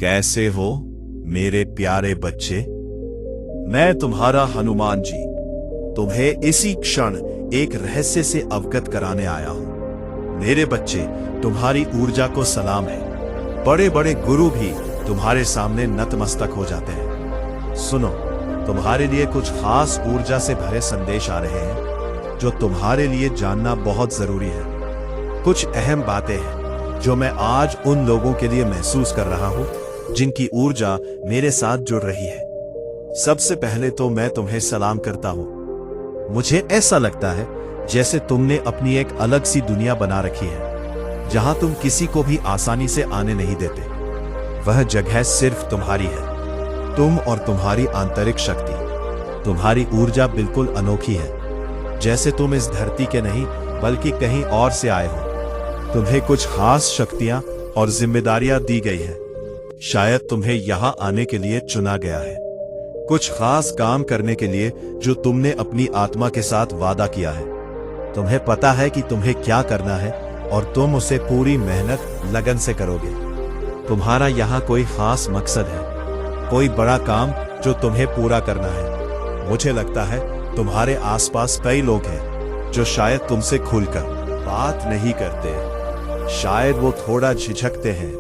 कैसे हो मेरे प्यारे बच्चे। मैं तुम्हारा हनुमान जी तुम्हें इसी क्षण एक रहस्य से अवगत कराने आया हूं। मेरे बच्चे, तुम्हारी ऊर्जा को सलाम है। बड़े बड़े गुरु भी तुम्हारे सामने नतमस्तक हो जाते हैं। सुनो, तुम्हारे लिए कुछ खास ऊर्जा से भरे संदेश आ रहे हैं जो तुम्हारे लिए जानना बहुत जरूरी है। कुछ अहम बातें हैं जो मैं आज उन लोगों के लिए महसूस कर रहा हूं जिनकी ऊर्जा मेरे साथ जुड़ रही है। सबसे पहले तो मैं तुम्हें सलाम करता हूं। मुझे ऐसा लगता है जैसे तुमने अपनी एक अलग सी दुनिया बना रखी है जहां तुम किसी को भी आसानी से आने नहीं देते। वह जगह सिर्फ तुम्हारी है, तुम और तुम्हारी आंतरिक शक्ति। तुम्हारी ऊर्जा बिल्कुल अनोखी है, जैसे तुम इस धरती के नहीं बल्कि कहीं और से आए हो। तुम्हें कुछ खास शक्तियां और जिम्मेदारियां दी गई है। शायद तुम्हें यहां आने के लिए चुना गया है, कुछ खास काम करने के लिए जो तुमने अपनी आत्मा के साथ वादा किया है। तुम्हें पता है कि तुम्हें क्या करना है और तुम उसे पूरी मेहनत लगन से करोगे। तुम्हारा यहाँ कोई खास मकसद है, कोई बड़ा काम जो तुम्हें पूरा करना है। मुझे लगता है तुम्हारे आसपास कई लोग हैं जो शायद तुमसे खुलकर बात नहीं करते। शायद वो थोड़ा झिझकते हैं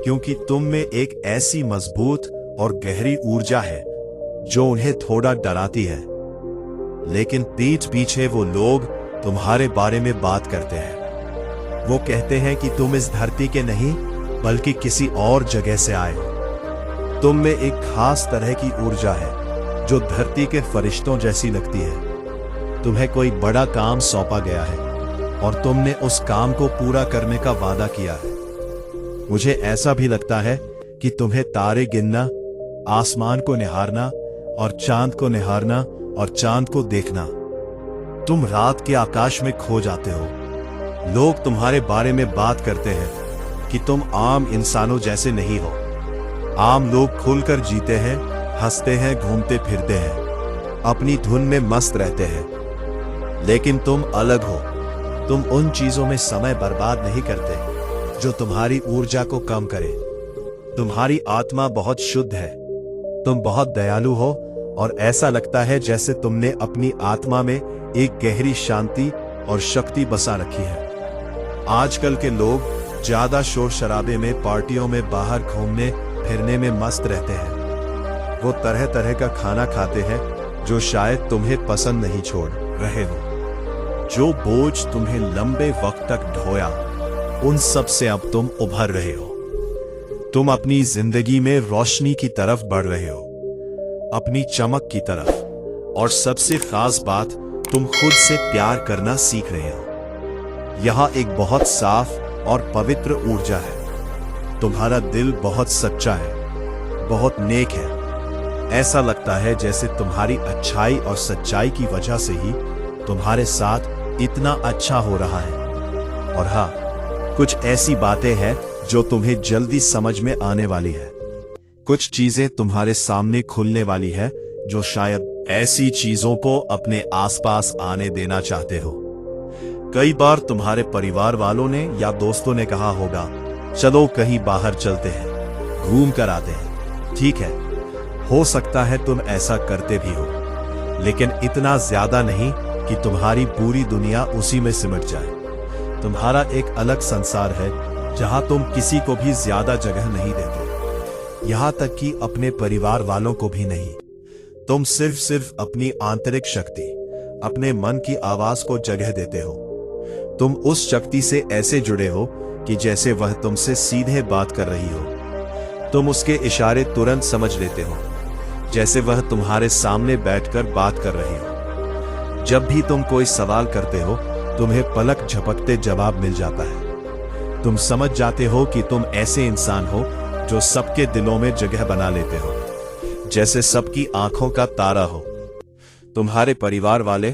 क्योंकि तुम में एक ऐसी मजबूत और गहरी ऊर्जा है जो उन्हें थोड़ा डराती है। लेकिन पीठ पीछे वो लोग तुम्हारे बारे में बात करते हैं। वो कहते हैं कि तुम इस धरती के नहीं बल्कि किसी और जगह से आए हो। तुम में एक खास तरह की ऊर्जा है जो धरती के फरिश्तों जैसी लगती है। तुम्हें कोई बड़ा काम सौंपा गया है और तुमने उस काम को पूरा करने का वादा किया है। मुझे ऐसा भी लगता है कि तुम्हें तारे गिनना, आसमान को निहारना और चांद को निहारना और चांद को देखना। तुम रात के आकाश में खो जाते हो। लोग तुम्हारे बारे में बात करते हैं कि तुम आम इंसानों जैसे नहीं हो। आम लोग खुलकर जीते हैं, हंसते हैं, घूमते फिरते हैं, अपनी धुन में मस्त रहते हैं। लेकिन तुम अलग हो। तुम उन चीजों में समय बर्बाद नहीं करते जो तुम्हारी ऊर्जा को कम करे। तुम्हारी आत्मा बहुत शुद्ध है। तुम बहुत दयालु हो और ऐसा लगता है जैसे तुमने अपनी आत्मा में एक गहरी शांति और शक्ति बसा रखी है। आजकल के लोग ज्यादा शोर शराबे में, पार्टियों में, बाहर घूमने फिरने में मस्त रहते हैं। वो तरह तरह का खाना खाते हैं जो शायद तुम्हें पसंद नहीं छोड़ रहे हो। जो बोझ तुम्हें लंबे वक्त तक ढोया, उन सब से अब तुम उभर रहे हो। तुम अपनी जिंदगी में रोशनी की तरफ बढ़ रहे हो, अपनी चमक की तरफ। और सबसे खास बात, तुम खुद से प्यार करना सीख रहे हो। यहां एक बहुत साफ और पवित्र ऊर्जा है। तुम्हारा दिल बहुत सच्चा है, बहुत नेक है। ऐसा लगता है जैसे तुम्हारी अच्छाई और सच्चाई की वजह से ही तुम्हारे साथ इतना अच्छा हो रहा है। और हाँ, कुछ ऐसी बातें हैं जो तुम्हें जल्दी समझ में आने वाली है। कुछ चीजें तुम्हारे सामने खुलने वाली है जो शायद ऐसी चीजों को अपने आसपास आने देना चाहते हो। कई बार तुम्हारे परिवार वालों ने या दोस्तों ने कहा होगा, चलो कहीं बाहर चलते हैं, घूम कर आते हैं। ठीक है, हो सकता है तुम ऐसा करते भी हो, लेकिन इतना ज्यादा नहीं कि तुम्हारी पूरी दुनिया उसी में सिमट जाए। तुम्हारा एक अलग संसार है जहां तुम किसी को भी ज्यादा जगह नहीं देते, यहां तक कि अपने परिवार वालों को भी नहीं। तुम सिर्फ अपनी आंतरिक शक्ति, अपने मन की आवाज को जगह देते हो। तुम उस शक्ति से ऐसे जुड़े हो कि जैसे वह तुमसे सीधे बात कर रही हो। तुम उसके इशारे तुरंत समझ लेते हो, जैसे वह तुम्हारे सामने बैठकर बात कर रही हो। जब भी तुम कोई सवाल करते हो, तुम्हें पलक झपकते जवाब मिल जाता है। तुम समझ जाते हो कि तुम ऐसे इंसान हो जो सबके दिलों में जगह बना लेते हो, जैसे सबकी आंखों का तारा हो। तुम्हारे परिवार वाले,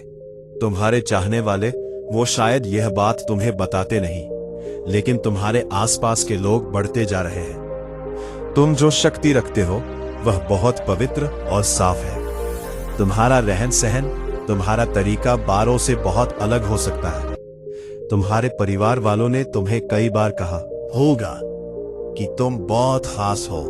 तुम्हारे चाहने वाले, वो शायद यह बात तुम्हें बताते नहीं, लेकिन तुम्हारे आसपास के लोग बढ़ते जा रहे हैं। तुम जो शक्ति रखते हो वह बहुत पवित्र और साफ है। तुम्हारा रहन सहन, तुम्हारा तरीका बारों से बहुत अलग हो सकता है। तुम्हारे परिवार वालों ने तुम्हें कई बार कहा होगा कि तुम बहुत खास हो,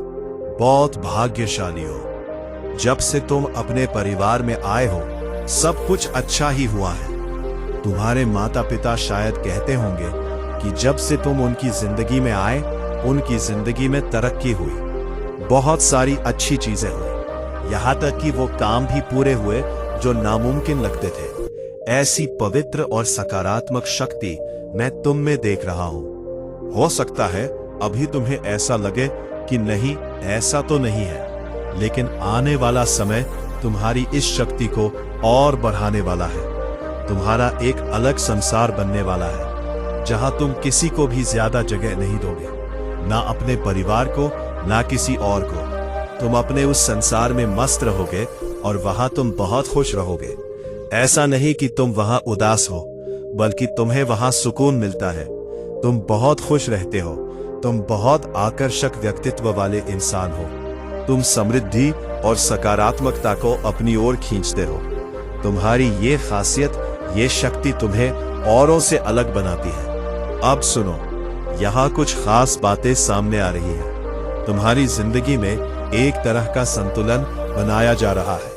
बहुत भाग्यशाली हो। जब से तुम अपने परिवार में आए हो, सब कुछ अच्छा ही हुआ है। तुम्हारे माता पिता शायद कहते होंगे कि जब से तुम उनकी जिंदगी में आए, उनकी जिंदगी में तरक्की हुई, बहुत सारी अच्छी चीजें हुई, यहां तक कि वो काम भी पूरे हुए जो नामुमकिन लगते थे। ऐसी पवित्र और सकारात्मक शक्ति मैं तुम में देख रहा हूं। हो सकता है अभी तुम्हें ऐसा लगे कि नहीं, ऐसा तो नहीं है, लेकिन आने वाला समय तुम्हारी इस शक्ति को और बढ़ाने वाला है। तुम्हारा एक अलग संसार बनने वाला है, जहां तुम किसी को भी ज्यादा जगह नहीं दोगे, ना अपने परिवार को, ना किसी और को। तुम अपने उस संसार में मस्त रहोगे और वहां तुम बहुत खुश रहोगे। ऐसा नहीं कि तुम वहां उदास हो, बल्कि तुम्हें वहां सुकून मिलता है। तुम बहुत खुश रहते हो। तुम बहुत आकर्षक व्यक्तित्व वाले इंसान हो। तुम समृद्धि और सकारात्मकता को अपनी ओर खींचते हो। तुम्हारी ये खासियत, ये शक्ति तुम्हें औरों से अलग बनाती है। अब सुनो, यहाँ कुछ खास बातें सामने आ रही हैं। तुम्हारी जिंदगी में एक तरह का संतुलन बनाया जा रहा है।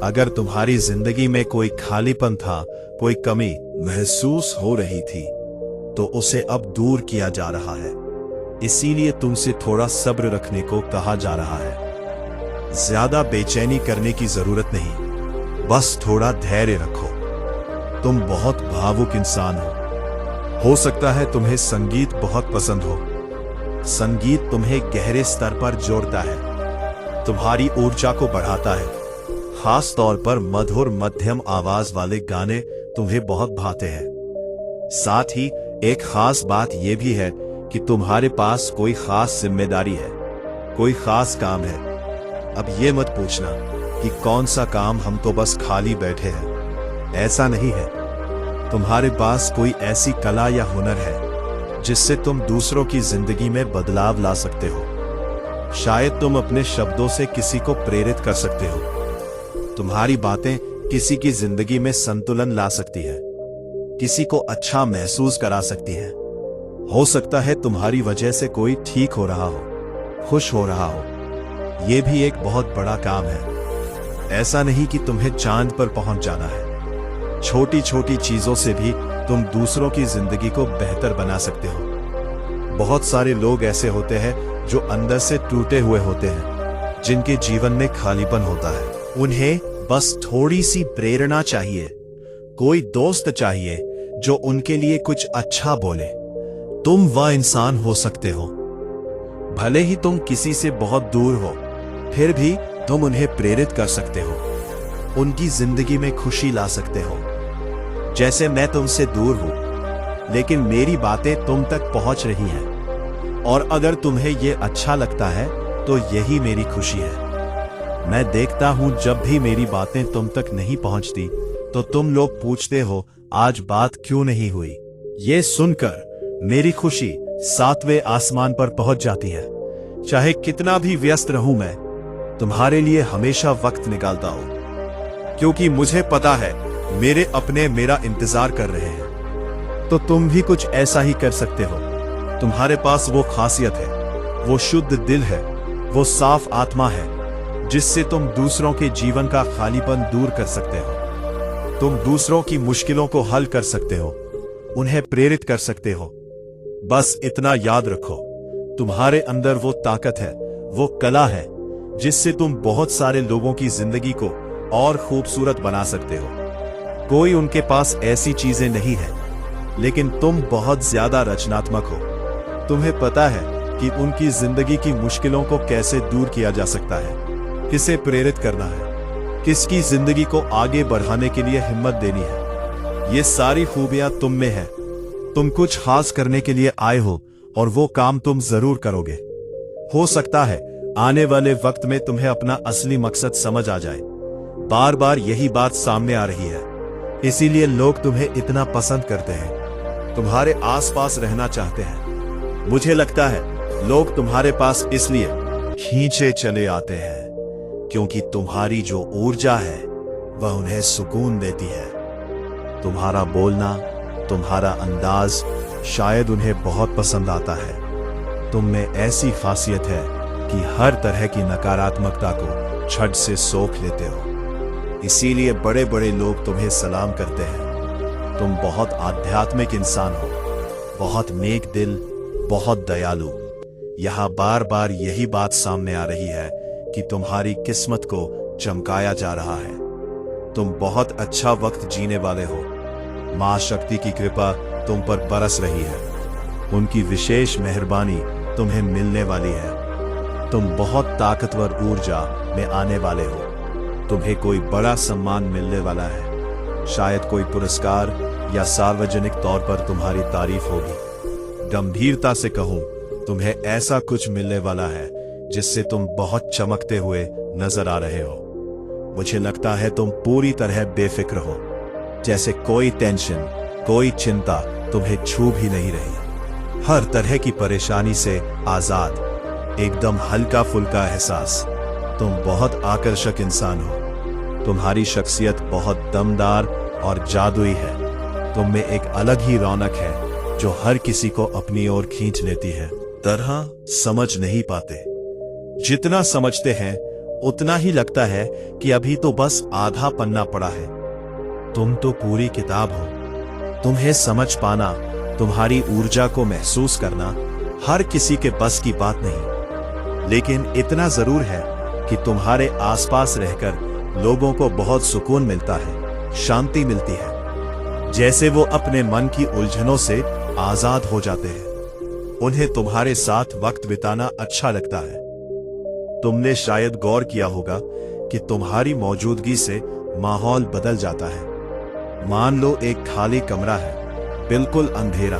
अगर तुम्हारी जिंदगी में कोई खालीपन था, कोई कमी महसूस हो रही थी, तो उसे अब दूर किया जा रहा है। इसीलिए तुमसे थोड़ा सब्र रखने को कहा जा रहा है। ज्यादा बेचैनी करने की जरूरत नहीं, बस थोड़ा धैर्य रखो। तुम बहुत भावुक इंसान हो सकता है तुम्हें संगीत बहुत पसंद हो। संगीत तुम्हें गहरे स्तर पर जोड़ता है, तुम्हारी ऊर्जा को बढ़ाता है। खास तौर पर मधुर मध्यम आवाज वाले गाने तुम्हें बहुत भाते हैं। साथ ही एक खास बात यह भी है कि तुम्हारे पास कोई खास जिम्मेदारी है, कोई खास काम है। अब ये मत पूछना कि कौन सा काम, हम तो बस खाली बैठे हैं। ऐसा नहीं है। तुम्हारे पास कोई ऐसी कला या हुनर है जिससे तुम दूसरों की जिंदगी में बदलाव ला सकते हो। शायद तुम अपने शब्दों से किसी को प्रेरित कर सकते हो। तुम्हारी बातें किसी की जिंदगी में संतुलन ला सकती है, किसी को अच्छा महसूस करा सकती है। हो सकता है तुम्हारी वजह से कोई ठीक हो रहा हो, खुश हो रहा हो। यह भी एक बहुत बड़ा काम है। ऐसा नहीं कि तुम्हें चांद पर पहुंच जाना है। छोटी छोटी चीजों से भी तुम दूसरों की जिंदगी को बेहतर बना सकते हो। बहुत सारे लोग ऐसे होते हैं जो अंदर से टूटे हुए होते हैं, जिनके जीवन में खालीपन होता है। उन्हें बस थोड़ी सी प्रेरणा चाहिए, कोई दोस्त चाहिए जो उनके लिए कुछ अच्छा बोले। तुम वह इंसान हो सकते हो। भले ही तुम किसी से बहुत दूर हो, फिर भी तुम उन्हें प्रेरित कर सकते हो, उनकी जिंदगी में खुशी ला सकते हो। जैसे मैं तुमसे दूर हूं, लेकिन मेरी बातें तुम तक पहुंच रही हैं, और अगर तुम्हें यह अच्छा लगता है तो यही मेरी खुशी है। मैं देखता हूं जब भी मेरी बातें तुम तक नहीं पहुंचती तो तुम लोग पूछते हो आज बात क्यों नहीं हुई। ये सुनकर मेरी खुशी 7वें आसमान पर पहुंच जाती है। चाहे कितना भी व्यस्त रहूं, मैं तुम्हारे लिए हमेशा वक्त निकालता हूं, क्योंकि मुझे पता है मेरे अपने मेरा इंतजार कर रहे हैं। तो तुम भी कुछ ऐसा ही कर सकते हो। तुम्हारे पास वो खासियत है, वो शुद्ध दिल है, वो साफ आत्मा है, जिससे तुम दूसरों के जीवन का खालीपन दूर कर सकते हो। तुम दूसरों की मुश्किलों को हल कर सकते हो, उन्हें प्रेरित कर सकते हो। बस इतना याद रखो, तुम्हारे अंदर वो ताकत है, वो कला है, जिससे तुम बहुत सारे लोगों की जिंदगी को और खूबसूरत बना सकते हो। कोई उनके पास ऐसी चीजें नहीं है, लेकिन तुम बहुत ज्यादा रचनात्मक हो। तुम्हें पता है कि उनकी जिंदगी की मुश्किलों को कैसे दूर किया जा सकता है, किसे प्रेरित करना है, किसकी जिंदगी को आगे बढ़ाने के लिए हिम्मत देनी है। ये सारी खूबियां तुम में है। तुम कुछ खास करने के लिए आए हो और वो काम तुम जरूर करोगे। हो सकता है आने वाले वक्त में तुम्हें अपना असली मकसद समझ आ जाए। बार बार यही बात सामने आ रही है, इसीलिए लोग तुम्हें इतना पसंद करते हैं, तुम्हारे आसपास रहना चाहते हैं। मुझे लगता है लोग तुम्हारे पास इसलिए खींचे चले आते हैं क्योंकि तुम्हारी जो ऊर्जा है वह उन्हें सुकून देती है। तुम्हारा बोलना, तुम्हारा अंदाज शायद उन्हें बहुत पसंद आता है। तुम में ऐसी खासियत है कि हर तरह की नकारात्मकता को झट से सोख लेते हो। इसीलिए बड़े बड़े लोग तुम्हें सलाम करते हैं। तुम बहुत आध्यात्मिक इंसान हो, बहुत नेक दिल, बहुत दयालु। यहां बार बार यही बात सामने आ रही है कि तुम्हारी किस्मत को चमकाया जा रहा है। तुम बहुत अच्छा वक्त जीने वाले हो। मां शक्ति की कृपा तुम पर बरस रही है। उनकी विशेष मेहरबानी तुम्हें मिलने वाली है। तुम बहुत ताकतवर ऊर्जा में आने वाले हो। तुम्हें कोई बड़ा सम्मान मिलने वाला है। शायद कोई पुरस्कार या सार्वजनिक तौर पर तुम्हारी तारीफ होगी। गंभीरता से कहूं, तुम्हें ऐसा कुछ मिलने वाला है जिससे तुम बहुत चमकते हुए नजर आ रहे हो। मुझे लगता है तुम पूरी तरह बेफिक्र हो, जैसे कोई टेंशन, कोई चिंता तुम्हें छू भी नहीं रही। हर तरह की परेशानी से आजाद, एकदम हल्का फुल्का एहसास। तुम बहुत आकर्षक इंसान हो। तुम्हारी शख्सियत बहुत दमदार और जादुई है। तुम में एक अलग ही रौनक है जो हर किसी को अपनी ओर खींच लेती है। तरह समझ नहीं पाते। जितना समझते हैं उतना ही लगता है कि अभी तो बस आधा पन्ना पड़ा है। तुम तो पूरी किताब हो। तुम्हें समझ पाना, तुम्हारी ऊर्जा को महसूस करना हर किसी के बस की बात नहीं। लेकिन इतना जरूर है कि तुम्हारे आसपास रहकर लोगों को बहुत सुकून मिलता है, शांति मिलती है, जैसे वो अपने मन की उलझनों से आजाद हो जाते हैं। उन्हें तुम्हारे साथ वक्त बिताना अच्छा लगता है। तुमने शायद गौर किया होगा कि तुम्हारी मौजूदगी से माहौल बदल जाता है। मान लो एक खाली कमरा है, बिल्कुल अंधेरा,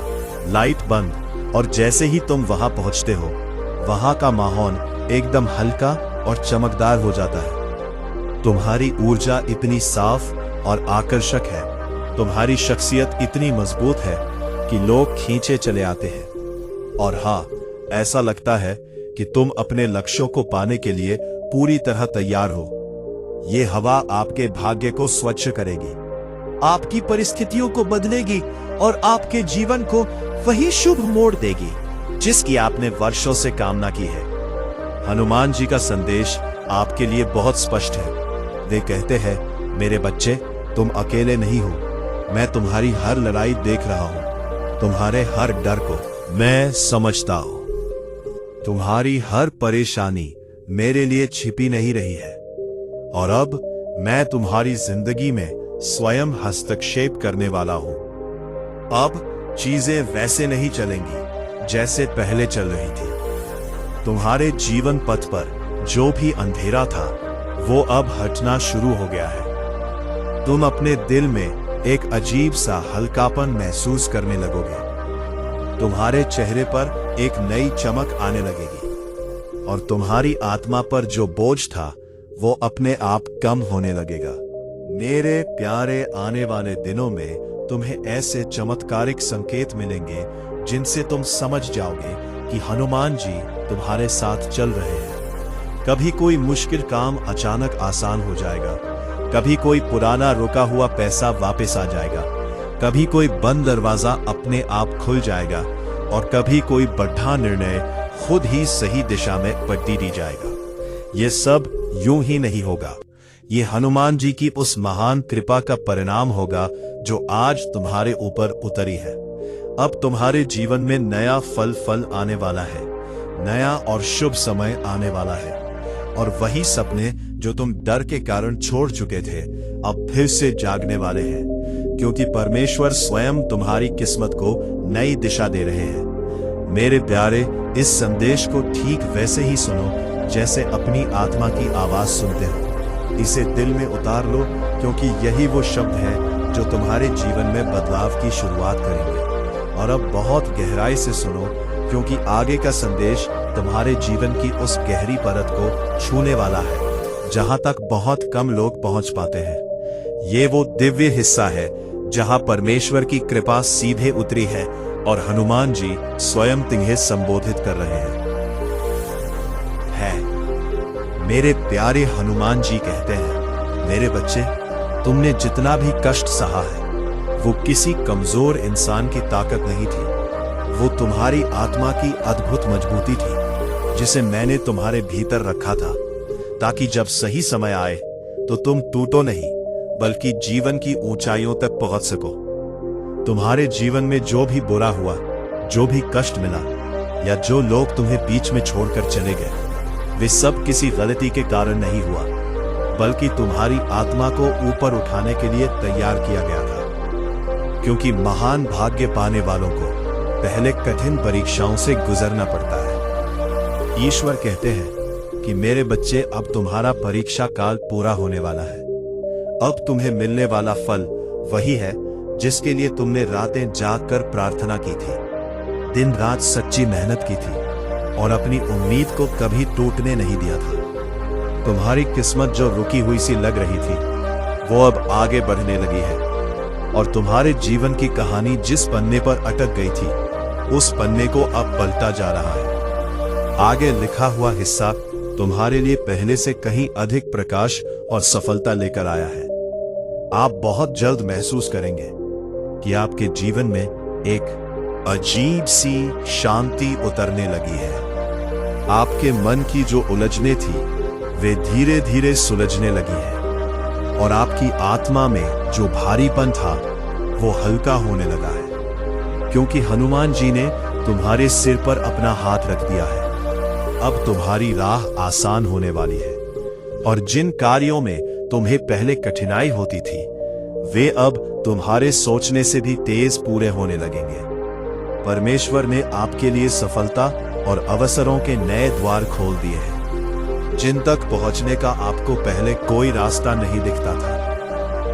लाइट बंद, और जैसे ही तुम वहां पहुंचते हो, वहां का माहौल एकदम हल्का और चमकदार हो जाता है। तुम्हारी ऊर्जा इतनी साफ और आकर्षक है, तुम्हारी शख्सियत इतनी मजबूत है कि लोग खींचे चले आते हैं। और हाँ, ऐसा लगता है कि तुम अपने लक्ष्यों को पाने के लिए पूरी तरह तैयार हो। ये हवा आपके भाग्य को स्वच्छ करेगी, आपकी परिस्थितियों को बदलेगी और आपके जीवन को वही शुभ मोड़ देगी जिसकी आपने वर्षों से कामना की है। हनुमान जी का संदेश आपके लिए बहुत स्पष्ट है। वे कहते हैं, मेरे बच्चे, तुम अकेले नहीं हो। मैं तुम्हारी हर लड़ाई देख रहा हूं, तुम्हारे हर डर को मैं समझता हूं। तुम्हारी हर परेशानी मेरे लिए छिपी नहीं रही है। और अब मैं तुम्हारी जिंदगी में स्वयं हस्तक्षेप करने वाला हूं। अब चीजें वैसे नहीं चलेंगी जैसे पहले चल रही थी। तुम्हारे जीवन पथ पर जो भी अंधेरा था, वो अब हटना शुरू हो गया है। तुम अपने दिल में एक अजीब सा हल्कापन महसूस करने लगोगे। तुम्हारे चेहरे पर एक नई चमक आने लगेगी और तुम्हारी आत्मा पर जो बोझ था, वो अपने आप कम होने लगेगा। मेरे प्यारे, आने वाले दिनों में तुम्हें ऐसे चमत्कारिक संकेत मिलेंगे जिनसे तुम समझ जाओगे कि हनुमान जी तुम्हारे साथ चल रहे हैं। कभी कोई मुश्किल काम अचानक आसान हो जाएगा, कभी कोई पुराना रुका हुआ पैसा वापस आ जाएगा, कभी कोई बंद दरवाजा अपने आप खुल जाएगा और कभी कोई बड़ा निर्णय खुद ही सही दिशा में बदल जाएगा। ये सब यूं ही नहीं होगा। ये हनुमान जी की उस महान कृपा का परिणाम होगा जो आज तुम्हारे ऊपर उतरी है। अब तुम्हारे जीवन में नया फल आने वाला है, नया और शुभ समय आने वाला है। और वही सपने जो तुम डर के कारण छोड़ चुके थे, अब फिर से जागने वाले हैं, क्योंकि परमेश्वर स्वयं तुम्हारी किस्मत को नई दिशा दे रहे हैं। मेरे प्यारे, इस संदेश को ठीक वैसे ही सुनो जैसे अपनी आत्मा की आवाज सुनते हो। इसे दिल में उतार लो, क्योंकि यही वो शब्द है जो तुम्हारे जीवन में बदलाव की शुरुआत करेंगे। और अब बहुत गहराई से सुनो, क्योंकि आगे का संदेश तुम्हारे जीवन की उस गहरी परत को छूने वाला है जहां तक बहुत कम लोग पहुंच पाते हैं। ये वो दिव्य हिस्सा है जहां परमेश्वर की कृपा सीधे उतरी है और हनुमान जी स्वयं तुम्हें संबोधित कर रहे हैं। मेरे प्यारे हनुमान जी कहते हैं, मेरे बच्चे, तुमने जितना भी कष्ट सहा है, वो किसी कमजोर इंसान की ताकत नहीं थी। वो तुम्हारी आत्मा की अद्भुत मजबूती थी जिसे मैंने तुम्हारे भीतर रखा था, ताकि जब सही समय आए तो तुम टूटो नहीं बल्कि जीवन की ऊंचाइयों तक पहुंच सको। तुम्हारे जीवन में जो भी बुरा हुआ, जो भी कष्ट मिला या जो लोग तुम्हें बीच में छोड़कर चले गए, वे सब किसी गलती के कारण नहीं हुआ, बल्कि तुम्हारी आत्मा को ऊपर उठाने के लिए तैयार किया गया था। क्योंकि महान भाग्य पाने वालों को पहले कठिन परीक्षाओं से गुजरना पड़ता है। ईश्वर कहते हैं कि मेरे बच्चे, अब तुम्हारा परीक्षा काल पूरा होने वाला है। अब तुम्हें मिलने वाला फल वही है जिसके लिए तुमने रातें जागकर प्रार्थना की थी, दिन रात सच्ची मेहनत की थी और अपनी उम्मीद को कभी टूटने नहीं दिया था। तुम्हारी किस्मत जो रुकी हुई सी लग रही थी, वो अब आगे बढ़ने लगी है और तुम्हारे जीवन की कहानी जिस पन्ने पर अटक गई थी, उस पन्ने को अब पलटा जा रहा है। आगे लिखा हुआ हिस्सा तुम्हारे लिए पहले से कहीं अधिक प्रकाश और सफलता लेकर आया है। आप बहुत जल्द महसूस करेंगे कि आपके जीवन में एक अजीब सी शांति उतरने लगी है। आपके मन की जो उलझने थी, वे धीरे धीरे सुलझने लगी है और आपकी आत्मा में जो भारीपन था, वो हल्का होने लगा है, क्योंकि हनुमान जी ने तुम्हारे सिर पर अपना हाथ रख दिया है। अब तुम्हारी राह आसान होने वाली है और जिन कार्यों में तुम्हें पहले कठिनाई होती थी, वे अब तुम्हारे सोचने से भी तेज पूरे होने लगेंगे। परमेश्वर ने आपके लिए सफलता और अवसरों के नए द्वार खोल दिए हैं, जिन तक पहुंचने का आपको पहले कोई रास्ता नहीं दिखता था।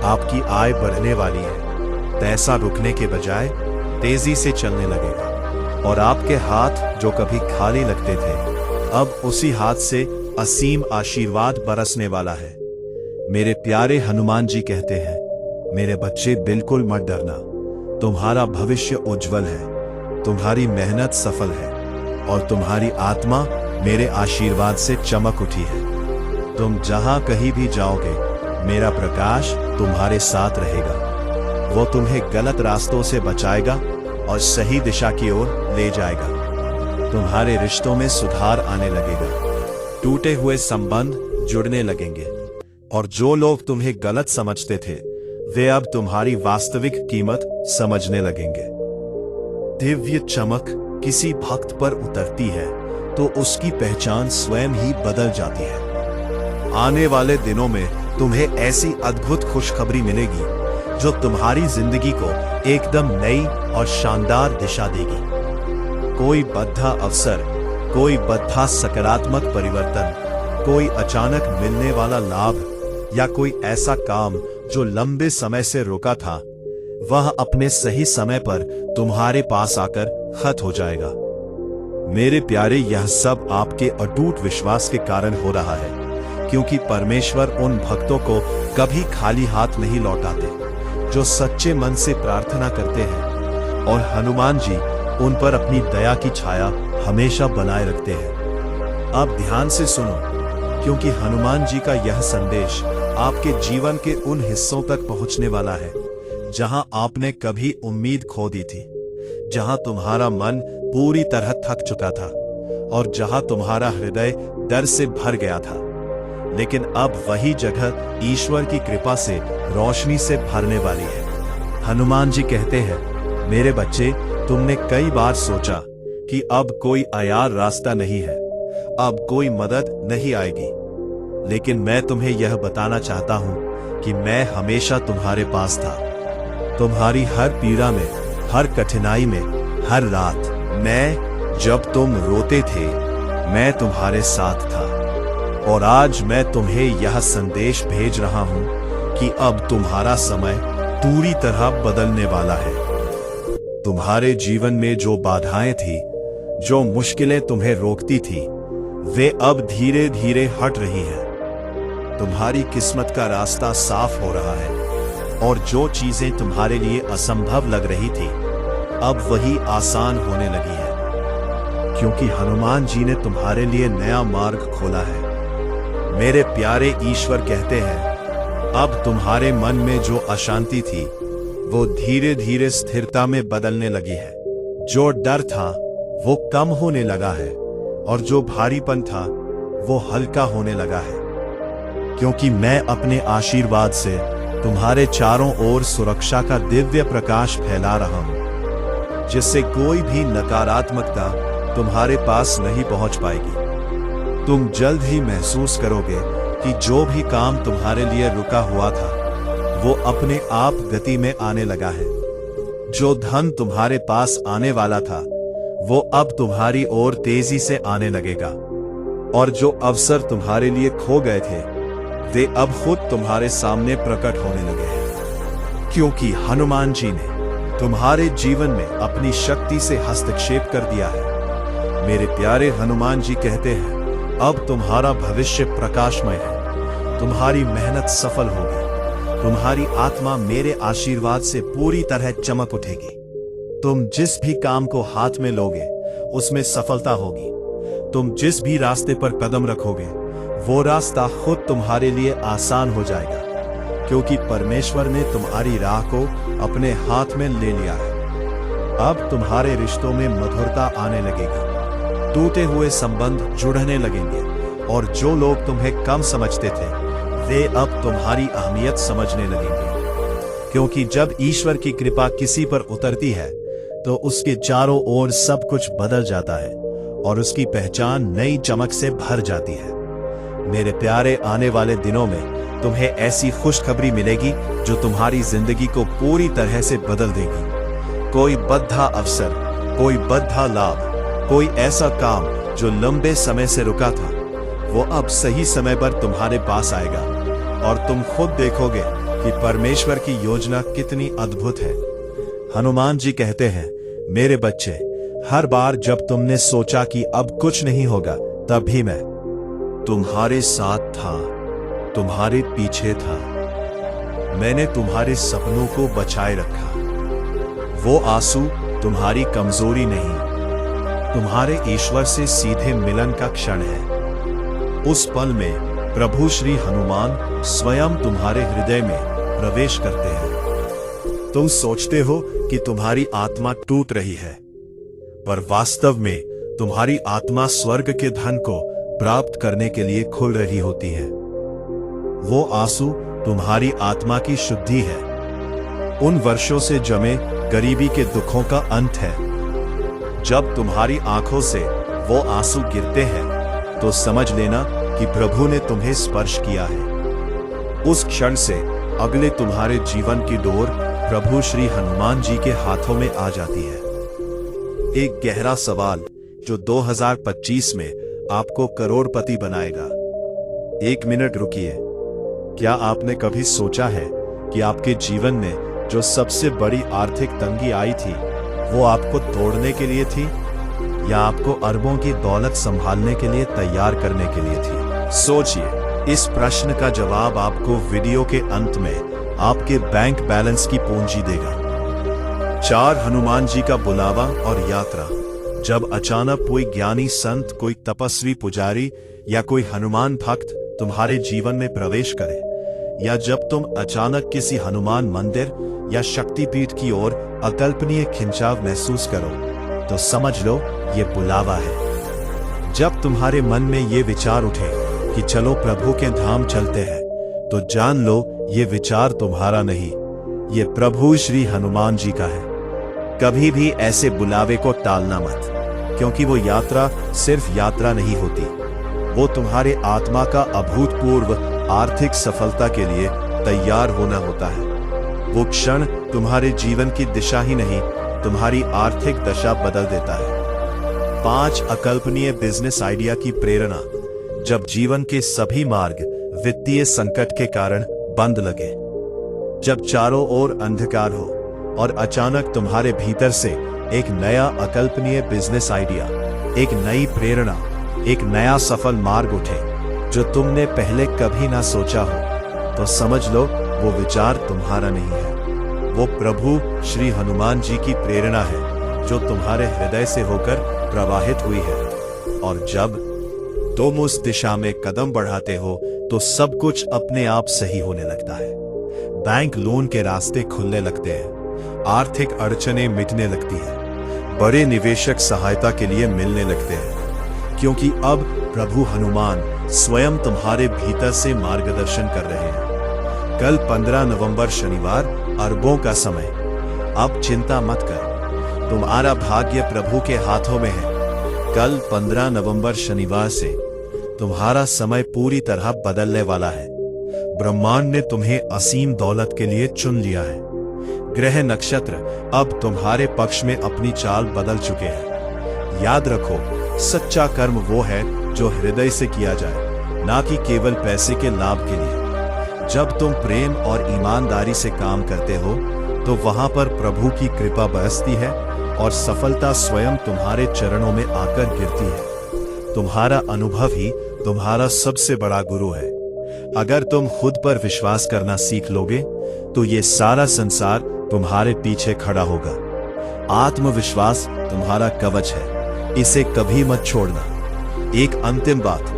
आपकी आय बढ़ने वाली है, पैसा रुकने के बजाय तेजी से चलने लगेगा और आपके हाथ जो कभी खाली लगते थे, अब उसी हाथ से असीम आशीर्वाद बरसने वाला है। मेरे प्यारे हनुमान जी कहते हैं, मेरे बच्चे, बिल्कुल मत डरना। तुम्हारा भविष्य उज्जवल है, तुम्हारी मेहनत सफल है और तुम्हारी आत्मा मेरे आशीर्वाद से चमक उठी है। तुम जहां कहीं भी जाओगे, मेरा प्रकाश तुम्हारे साथ रहेगा। वो तुम्हें गलत रास्तों से बचाएगा और सही दिशा की ओर ले जाएगा। तुम्हारे रिश्तों में सुधार आने लगेगा, टूटे हुए संबंध जुड़ने लगेंगे और जो लोग तुम्हें गलत समझते थे, वे अब तुम्हारी वास्तविक कीमत समझने लगेंगे। दिव्य चमक किसी भक्त पर उतरती है तो उसकी पहचान स्वयं ही बदल जाती है। आने वाले दिनों में तुम्हें ऐसी अद्भुत खुशखबरी मिलेगी जो तुम्हारी जिंदगी को एकदम नई और शानदार दिशा देगी। कोई बद्धा अवसर, कोई बद्धा सकारात्मक परिवर्तन, कोई अचानक मिलने वाला लाभ या कोई ऐसा काम जो लंबे समय से रुका था, वह अपने सही समय पर तुम्हारे पास आकर खत्म हो जाएगा। मेरे प्यारे, यह सब आपके अटूट विश्वास के कारण हो रहा है, क्योंकि परमेश्वर उन भक्तों को कभी खाली हाथ नहीं लौटाते जो सच्चे मन से प्रार्थना करते हैं, और हनुमान जी उन पर अपनी दया की छाया हमेशा बनाए रखते हैं। अब ध्यान से सुनो, क्योंकि हनुमान जी का यह संदेश आपके जीवन के उन हिस्सों तक पहुंचने वाला है जहां आपने कभी उम्मीद खो दी थी, जहां तुम्हारा मन पूरी तरह थक चुका था और जहां तुम्हारा हृदय डर से भर गया था। लेकिन अब वही जगह ईश्वर की कृपा से रोशनी से भरने वाली है। हनुमान जी कहते हैं, मेरे बच्चे, तुमने कई बार सोचा कि अब कोई आयार रास्ता नहीं है, अब कोई मदद नहीं आएगी, लेकिन मैं तुम्हें यह बताना चाहता हूं कि मैं हमेशा तुम्हारे पास था। तुम्हारी हर पीड़ा में, हर कठिनाई में, हर रात, मैं जब तुम रोते थे, मैं तुम्हारे साथ था। और आज मैं तुम्हें यह संदेश भेज रहा हूं कि अब तुम्हारा समय पूरी तरह बदलने वाला है। तुम्हारे जीवन में जो बाधाएं थी, जो मुश्किलें तुम्हें रोकती थी, वे अब धीरे धीरे हट रही हैं। तुम्हारी किस्मत का रास्ता साफ हो रहा है और जो चीजें तुम्हारे लिए असंभव लग रही थी, अब वही आसान होने लगी है, क्योंकि हनुमान जी ने तुम्हारे लिए नया मार्ग खोला है। मेरे प्यारे, ईश्वर कहते हैं, अब तुम्हारे मन में जो अशांति थी, वो धीरे धीरे स्थिरता में बदलने लगी है। जो डर था वो कम होने लगा है और जो भारीपन था वो हल्का होने लगा है, क्योंकि मैं अपने आशीर्वाद से तुम्हारे चारों ओर सुरक्षा का दिव्य प्रकाश फैला रहा हूं, जिससे कोई भी नकारात्मकता तुम्हारे पास नहीं पहुंच पाएगी। तुम जल्द ही महसूस करोगे कि जो भी काम तुम्हारे लिए रुका हुआ था वो अपने आप गति में आने लगा है। जो धन तुम्हारे पास आने वाला था वो अब तुम्हारी ओर तेजी से आने लगेगा, और जो अवसर तुम्हारे लिए खो गए थे वे अब खुद तुम्हारे सामने प्रकट होने लगे हैं, क्योंकि हनुमान जी ने तुम्हारे जीवन में अपनी शक्ति से हस्तक्षेप कर दिया है। मेरे प्यारे हनुमान जी कहते हैं, अब तुम्हारा भविष्य प्रकाशमय है, तुम्हारी मेहनत सफल होगी, तुम्हारी आत्मा मेरे आशीर्वाद से पूरी तरह चमक उठेगी। तुम जिस भी काम को हाथ में लोगे उसमें सफलता होगी। तुम जिस भी रास्ते पर कदम रखोगे वो रास्ता खुद तुम्हारे लिए आसान हो जाएगा, क्योंकि परमेश्वर ने तुम्हारी राह को अपने हाथ में ले लिया है। अब तुम्हारे रिश्तों में मधुरता आने लगेगी, टूटे हुए संबंध जुड़ने लगेंगे, और जो लोग तुम्हें कम समझते थे वे अब तुम्हारी अहमियत समझने लगेंगे, क्योंकि जब ईश्वर की कृपा किसी पर उतरती है तो उसके चारों ओर सब कुछ बदल जाता है और उसकी पहचान नई चमक से भर जाती है। मेरे प्यारे, आने वाले दिनों में तुम्हें ऐसी खुशखबरी मिलेगी जो तुम्हारी जिंदगी को पूरी तरह से बदल देगी। कोई बद्धा अवसर, कोई बद्धा लाभ, कोई ऐसा काम जो लंबे समय से रुका था वो अब सही समय पर तुम्हारे पास आएगा, और तुम खुद देखोगे कि परमेश्वर की योजना कितनी अद्भुत है। हनुमान जी कहते हैं, मेरे बच्चे, हर बार जब तुमने सोचा कि अब कुछ नहीं होगा, तब भी मैं तुम्हारे साथ था, तुम्हारे पीछे था। मैंने तुम्हारे सपनों को बचाए रखा। वो आंसू तुम्हारी कमजोरी नहीं, तुम्हारे ईश्वर से सीधे मिलन का क्षण है। उस पल में प्रभु श्री हनुमान स्वयं तुम्हारे हृदय में प्रवेश करते हैं। तुम सोचते हो कि तुम्हारी आत्मा टूट रही है, पर वास्तव में तुम्हारी आत्मा स्वर्ग के धन को प्राप्त करने के लिए खुल रही होती है। वो आंसू तुम्हारी आत्मा की शुद्धि है, उन वर्षों से जमे गरीबी के दुखों का अंत है। जब तुम्हारी आंखों से वो आंसू गिरते हैं तो समझ लेना कि प्रभु ने तुम्हें स्पर्श किया है। उस क्षण से अगले तुम्हारे जीवन की डोर प्रभु श्री हनुमान जी के हाथों में आ जाती है। एक गहरा सवाल जो 2025 में आपको करोड़पति बनाएगा। 1 मिनट रुकिए। क्या आपने कभी सोचा है कि आपके जीवन में जो सबसे बड़ी आर्थिक तंगी आई थी वो आपको तोड़ने के लिए थी, या आपको अरबों की दौलत संभालने के लिए तैयार करने के लिए थी? सोचिए, इस प्रश्न का जवाब आपको वीडियो के अंत में आपके बैंक बैलेंस की पूंजी देगा। 4 हनुमान जी का बुलावा और यात्रा। जब अचानक कोई ज्ञानी संत, कोई तपस्वी पुजारी या कोई हनुमान भक्त तुम्हारे जीवन में प्रवेश करे, या जब तुम अचानक किसी हनुमान मंदिर या शक्तिपीठ की ओर अकल्पनीय खिंचाव महसूस करो, तो समझ लो ये बुलावा है। जब तुम्हारे मन में ये विचार उठे कि चलो प्रभु के धाम चलते हैं, तो जान लो ये विचार तुम्हारा नहीं, ये प्रभु श्री हनुमान जी का है। कभी भी ऐसे बुलावे को टालना मत, क्योंकि वो यात्रा सिर्फ यात्रा नहीं होती, वो तुम्हारे आत्मा का अभूतपूर्व आर्थिक सफलता के लिए तैयार होना होता है। वो क्षण तुम्हारे जीवन की दिशा ही नहीं, तुम्हारी आर्थिक दशा बदल देता है। 5 अकल्पनीय बिजनेस आइडिया की प्रेरणा। जब जीवन के सभी मार्ग वित्तीय संकट के कारण बंद लगे, जब चारों ओर अंधकार हो और अचानक तुम्हारे भीतर से एक नया अकल्पनीय बिजनेस आइडिया, एक नई प्रेरणा, एक नया सफल मार्ग उठे जो तुमने पहले कभी ना सोचा हो, तो समझ लो वो विचार तुम्हारा नहीं है, वो प्रभु श्री हनुमान जी की प्रेरणा है जो तुम्हारे हृदय से होकर प्रवाहित हुई है। और जब तुम उस दिशा में कदम बढ़ाते हो तो सब कुछ अपने आप सही होने लगता है। बैंक लोन के रास्ते खुलने लगते हैं, आर्थिक अड़चनें मिटने लगती हैं, बड़े निवेशक सहायता के लिए मिलने लगते हैं, क्योंकि अब प्रभु हनुमान स्वयं तुम्हारे भीतर से मार्गदर्शन कर रहे हैं। कल 15 नवंबर शनिवार, अरबों का समय। अब चिंता मत कर, तुम्हारा भाग्य प्रभु के हाथों में है। कल 15 नवंबर शनिवार से तुम्हारा समय पूरी तरह बदलने वाला है। ब्रह्मांड ने तुम्हें असीम दौलत के लिए चुन लिया है। ग्रह नक्षत्र अब तुम्हारे पक्ष में अपनी चाल बदल चुके हैं। याद रखो, सच्चा कर्म वो है जो हृदय से किया जाए, ना कि केवल पैसे के लाभ के लिए। जब तुम प्रेम और ईमानदारी से काम करते हो तो वहां पर प्रभु की कृपा बरसती है और सफलता स्वयं तुम्हारे चरणों में आकर गिरती है। तुम्हारा अनुभव ही तुम्हारा सबसे बड़ा गुरु है। अगर तुम खुद पर विश्वास करना सीख लोगे तो ये सारा संसार तुम्हारे पीछे खड़ा होगा। आत्मविश्वास तुम्हारा कवच है, इसे कभी मत छोड़ना। एक अंतिम बात,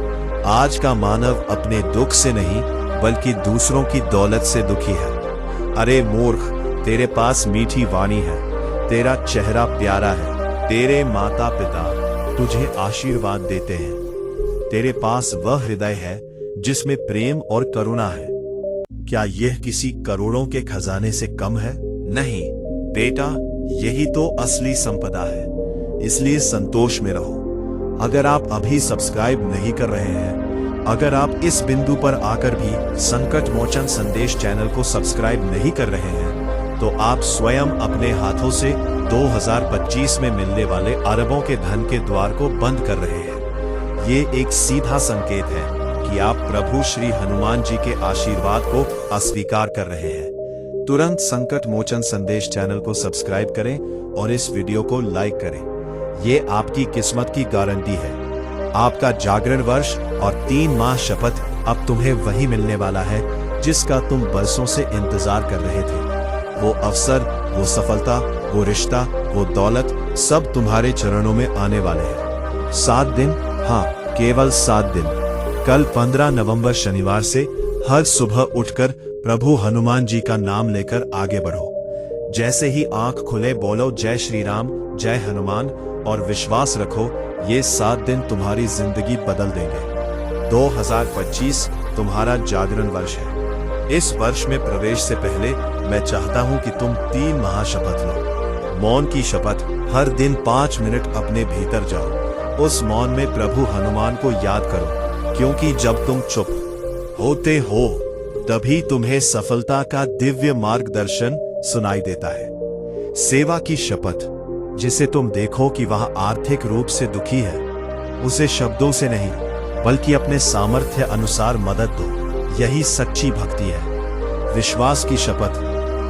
आज का मानव अपने दुख से नहीं बल्कि दूसरों की दौलत से दुखी है। अरे मूर्ख, तेरे पास मीठी वाणी है, तेरा चेहरा प्यारा है, तेरे माता पिता तुझे आशीर्वाद देते हैं, तेरे पास वह हृदय है जिसमें प्रेम और करुणा है। क्या यह किसी करोड़ों के खजाने से कम है? नहीं बेटा, यही तो असली संपदा है। इसलिए संतोष में रहो। अगर आप अभी सब्सक्राइब नहीं कर रहे हैं, अगर आप इस बिंदु पर आकर भी संकट मोचन संदेश चैनल को सब्सक्राइब नहीं कर रहे हैं, तो आप स्वयं अपने हाथों से 2025 में मिलने वाले अरबों के धन के द्वार को बंद कर रहे हैं। ये एक सीधा संकेत है कि आप प्रभु श्री हनुमान जी के आशीर्वाद को अस्वीकार कर रहे हैं। तुरंत संकट मोचन संदेश चैनल को सब्सक्राइब करें और इस वीडियो को लाइक करें। ये आपकी किस्मत की गारंटी है। आपका जागरण वर्ष और 3 माह शपथ अब तुम्हें वही मिलने वाला है जिसका तुम बरसों से इंतजार कर रहे थे। वो अवसर, वो सफलता, वो रिश्ता, वो दौलत सब तुम्हारे चरणों में आने वाले हैं। 7 दिन, हाँ केवल 7 दिन। कल 15 नवंबर शनिवार से हर सुबह उठकर प्रभु हनुमान जी का नाम लेकर आगे बढ़ो। जैसे ही आंख खुले बोलो जय श्री राम, जय हनुमान, और विश्वास रखो ये 7 दिन तुम्हारी जिंदगी बदल देंगे। 2025 तुम्हारा जागरण वर्ष है। इस वर्ष में प्रवेश से पहले मैं चाहता हूं कि तुम 3 महाशपथ लो। मौन की शपथ, हर दिन 5 मिनट अपने भीतर जाओ। उस मौन में प्रभु हनुमान को याद करो, क्योंकि जब तुम चुप होते हो तभी तुम्हें सफलता का दिव्य मार्गदर्शन सुनाई देता है। सेवा की शपथ, जिसे तुम देखो कि वह आर्थिक रूप से दुखी है, उसे शब्दों से नहीं बल्कि अपने सामर्थ्य अनुसार मदद दो। यही सच्ची भक्ति है। विश्वास की शपथ,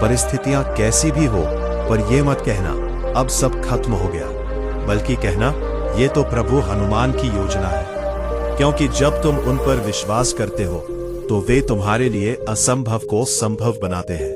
परिस्थितियां कैसी भी हो पर यह मत कहना अब सब खत्म हो गया, बल्कि कहना ये तो प्रभु हनुमान की योजना है। क्योंकि जब तुम उन पर विश्वास करते हो तो वे तुम्हारे लिए असंभव को संभव बनाते हैं।